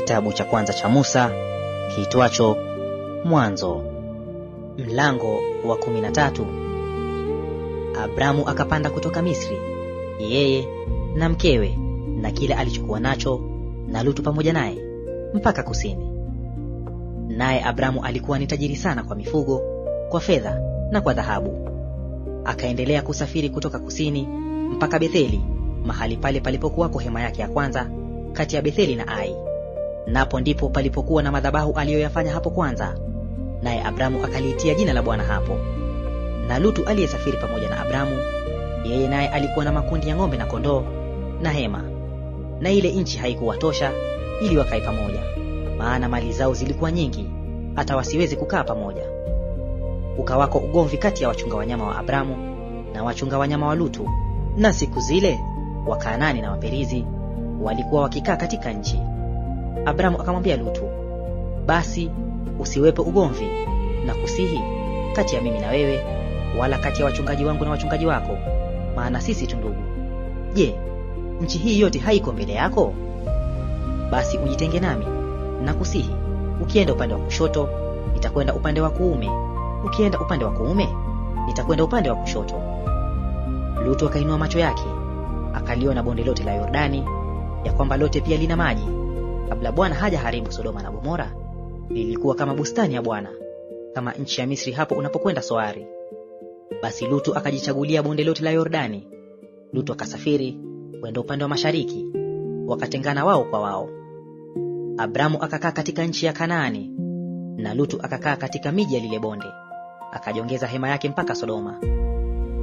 Kitabu cha kwanza cha Musa kiitwacho Mwanzo, mlango wa 13. Abramu akapanda kutoka Misri, yeye na mkewe na kile alichokuwa nacho, na Lutu pamoja naye, mpaka kusini. Naye Abramu alikuwa ni tajiri sana kwa mifugo, kwa fedha na kwa dhahabu. Akaendelea kusafiri kutoka kusini mpaka Betheli, mahali pale palipokuwako hema yake ya kwanza kati ya Betheli na Ai. Napo ndipo palipokuwa na madhabahu aliyoyafanya hapo kwanza, naye Abramu akaliitia jina la Bwana hapo. Na Lutu aliyesafiri pamoja na Abramu, yeye naye alikuwa na makundi ya ng'ombe na kondoo na hema, na ile nchi haikuwa tosha ili wakae pamoja, maana mali zao zilikuwa nyingi hata wasiwezi kukaa pamoja. Ukawako ugomvi kati ya wachunga wanyama wa Abramu na wachunga wanyama wa Lutu, na siku zile Wakanaani na Waperizi walikuwa wakikaa katika nchi. Abramu akamwambia Lutu, basi usiwepo ugomvi na kusihi kati ya mimi na wewe, wala kati ya wachungaji wangu na wachungaji wako, maana sisi tu ndugu. Je, nchi hii yote haiko mbele yako? Basi ujitenge nami na kusihi, ukienda upande wa kushoto nitakwenda upande wa kuume, ukienda upande wa kuume nitakwenda upande wa kushoto. Lutu akainua macho yake akaliona bonde lote la Yordani, ya kwamba lote pia lina maji, kabla Bwana hajaharibu Sodoma na Gomora. Lilikuwa kama bustani ya Bwana, kama nchi ya Misri hapo unapokwenda Soari. Basi Lutu akajichagulia bonde lote la Yordani. Lutu akasafiri kwenda upande wa mashariki, wakatengana wao kwa wao. Abramu akakaa katika nchi ya Kanaani, na Lutu akakaa katika miji ya lile bonde, akajiongeza hema yake mpaka Sodoma.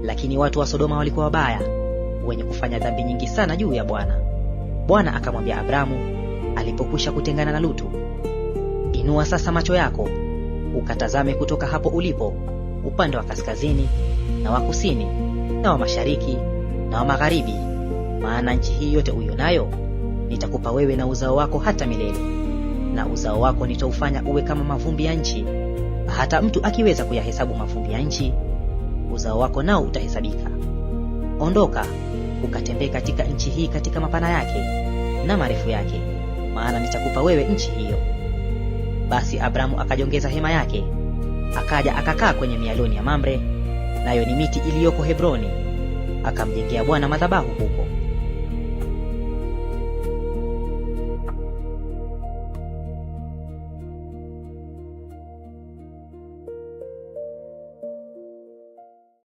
Lakini watu wa Sodoma walikuwa wabaya, wenye kufanya dhambi nyingi sana juu ya Bwana. Bwana akamwambia Abramu alipokwisha kutengana na Lutu, inua sasa macho yako ukatazame kutoka hapo ulipo upande wa kaskazini na wa kusini na wa mashariki na wa magharibi, maana nchi hii yote uionayo nitakupa wewe na uzao wako hata milele, na uzao wako nitaufanya uwe kama mavumbi ya nchi, hata mtu akiweza kuyahesabu mavumbi ya nchi, uzao wako nao utahesabika. Ondoka ukatembee katika nchi hii, katika mapana yake na marefu yake, maana nitakupa wewe nchi hiyo. Basi Abramu akajiongeza hema yake, akaja akakaa kwenye mialoni ya Mamre, nayo ni miti iliyoko Hebroni, akamjengea Bwana madhabahu huko.